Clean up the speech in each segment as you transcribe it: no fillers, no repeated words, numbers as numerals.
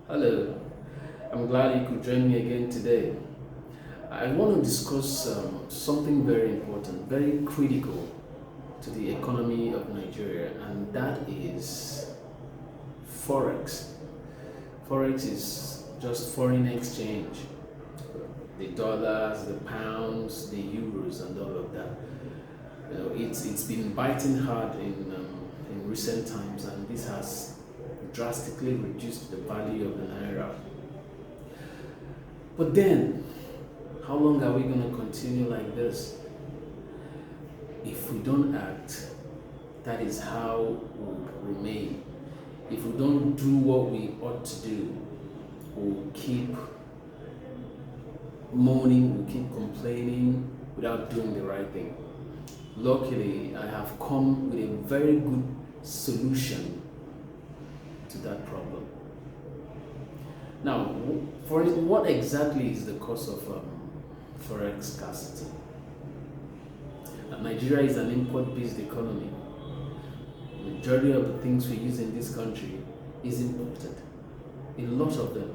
Hello, I'm glad you could join me again today. I want to discuss something very important, very critical to the economy of Nigeria, and that is Forex. Forex is just foreign exchange, the dollars, the pounds, the euros, and all of that. It's been biting hard in recent times, and this has drastically reduced the value of the naira. But then, how long are we going to continue like this? If we don't act, that is how we'll remain. If we don't do what we ought to do, we'll keep moaning, we'll keep complaining without doing the right thing. Luckily, I have come with a very good solution to that problem. Now, what exactly is the cause of forex scarcity? Nigeria is an import-based economy. The majority of the things we use in this country is imported. A lot of them.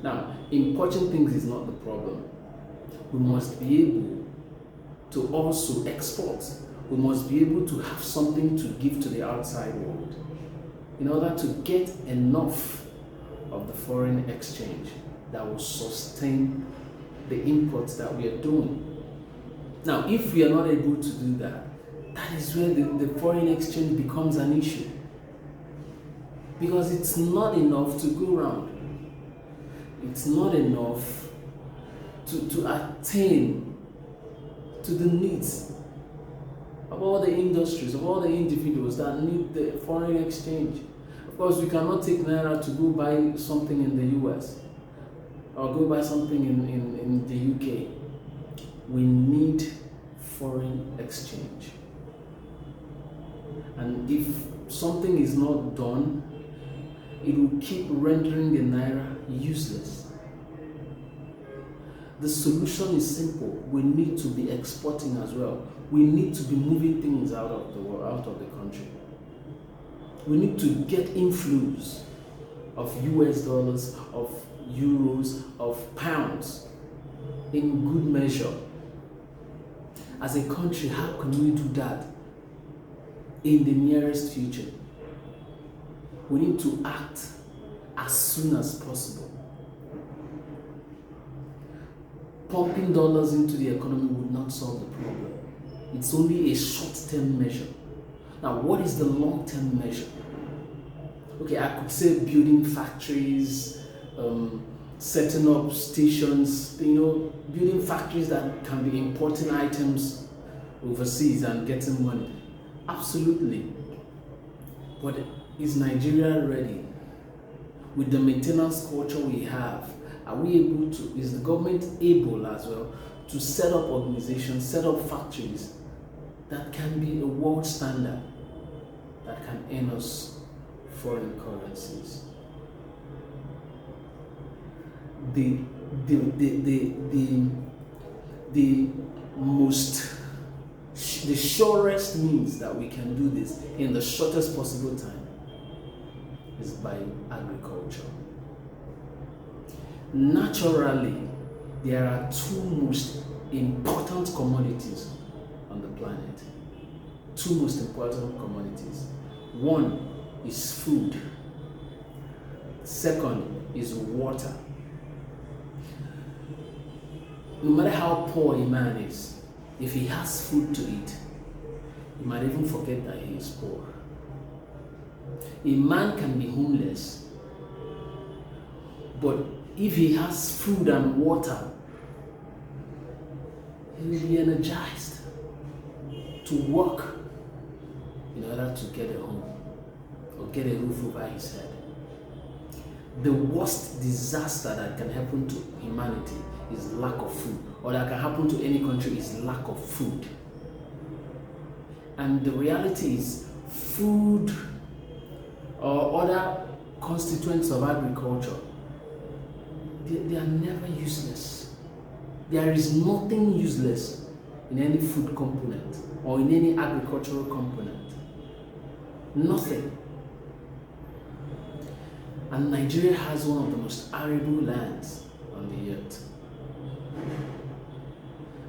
Now, importing things is not the problem. We must be able to also export. We must be able to have something to give to the outside world in order to get enough of the foreign exchange that will sustain the imports that we are doing. Now, if we are not able to do that, that is where the foreign exchange becomes an issue. Because it's not enough to go around. It's not enough to attain to the needs of all the industries, of all the individuals that need the foreign exchange. Of course, we cannot take naira to go buy something in the US or go buy something in the UK. We need foreign exchange. And if something is not done, it will keep rendering the naira useless. The solution is simple. We need to be exporting as well. We need to be moving things out of the world, out of the country. We need to get inflows of US dollars, of euros, of pounds in good measure. As a country, how can we do that in the nearest future? We need to act as soon as possible. Pumping dollars into the economy would not solve the problem. It's only a short-term measure. Now, what is the long-term measure? Okay, I could say building factories, setting up stations, building factories that can be importing items overseas and getting money. Absolutely. But is Nigeria ready? With the maintenance culture we have, are we able to, is the government able as well to set up organizations, set up factories that can be a world standard, that can earn us foreign currencies? The surest means that we can do this in the shortest possible time is by agriculture. Naturally, there are two most important commodities on the planet. Two most important commodities. One is food. Second is water. No matter how poor a man is, if he has food to eat, he might even forget that he is poor. A man can be homeless, but if he has food and water, he will be energized to work in order to get a home or get a roof over his head. The worst disaster that can happen to humanity is lack of food, or that can happen to any country is lack of food. And the reality is, food or other constituents of agriculture, they are never useless. There is nothing useless in any food component or in any agricultural component. Nothing. And Nigeria has one of the most arable lands on the earth.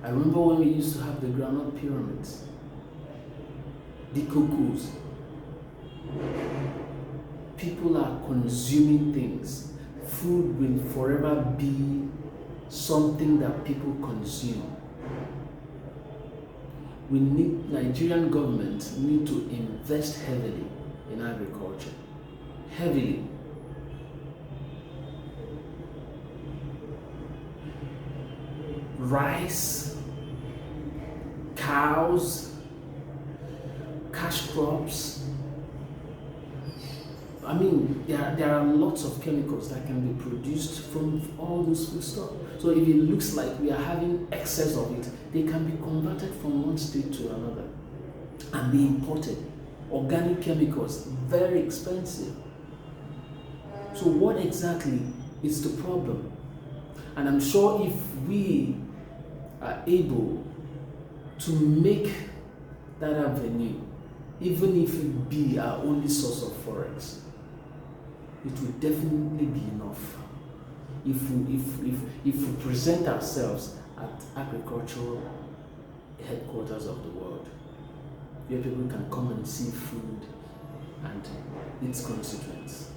I remember when we used to have the groundnut pyramids, the cocoas. People are consuming things. Food will forever be something that people consume. Nigerian government need to invest heavily in agriculture. Heavily. Rice, cows, cash crops. I mean, there are lots of chemicals that can be produced from all this food stuff. So if it looks like we are having excess of it, they can be converted from one state to another and be imported. Organic chemicals, very expensive. So what exactly is the problem? And I'm sure if we are able to make that avenue, even if it be our only source of Forex, it will definitely be enough if we present ourselves at agricultural headquarters of the world, where people can come and see food and its constituents.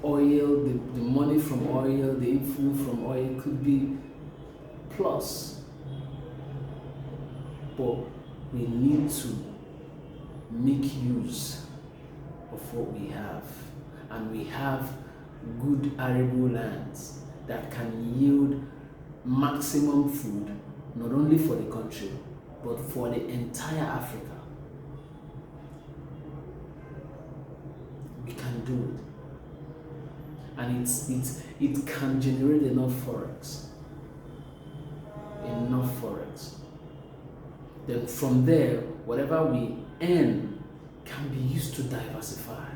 Oil, the money from oil, the inflow from oil could be plus, but we need to make use of what we have, and we have good arable lands that can yield maximum food, not only for the country but for the entire Africa. We can do it, and it can generate enough Forex. Then from there, whatever we earn can be used to diversify,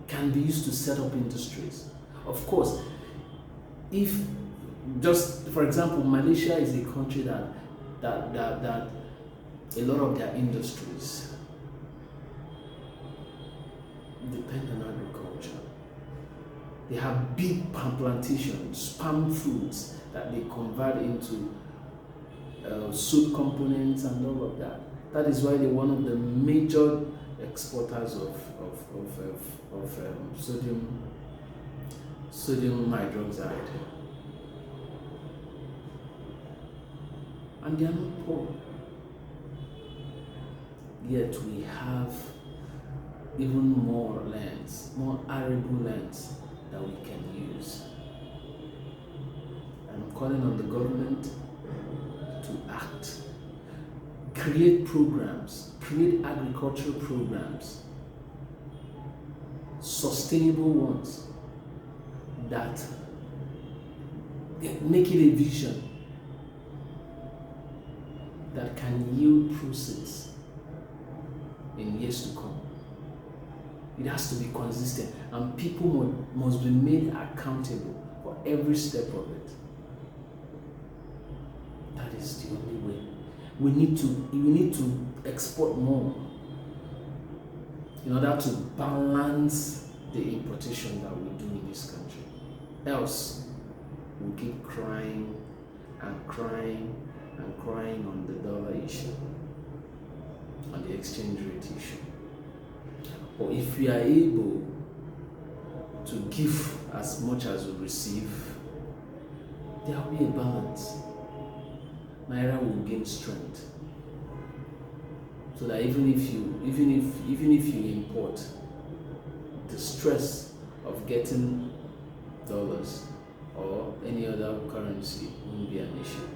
can be used to set up industries. Of course, if just for example, Malaysia is a country that a lot of their industries depend on agriculture. They have big palm plantations, palm fruits that they convert into soap components and all of that. That is why they're one of the major exporters of sodium hydroxide. And they are not poor. Yet we have even more lands, more arable lands that we can use. I'm calling on the government to act, create programs, create agricultural programs, sustainable ones that make it a vision that can yield proceeds in years to come. It has to be consistent, and people must be made accountable for every step of it. That is the only way. We need to export more in order to balance the importation that we do in this country. Else, we'll keep crying and crying and crying on the dollar issue, on the exchange rate issue. But if we are able to give as much as we receive, there will be a balance. Naira will gain strength, so that even if you import, the stress of getting dollars or any other currency won't be an issue.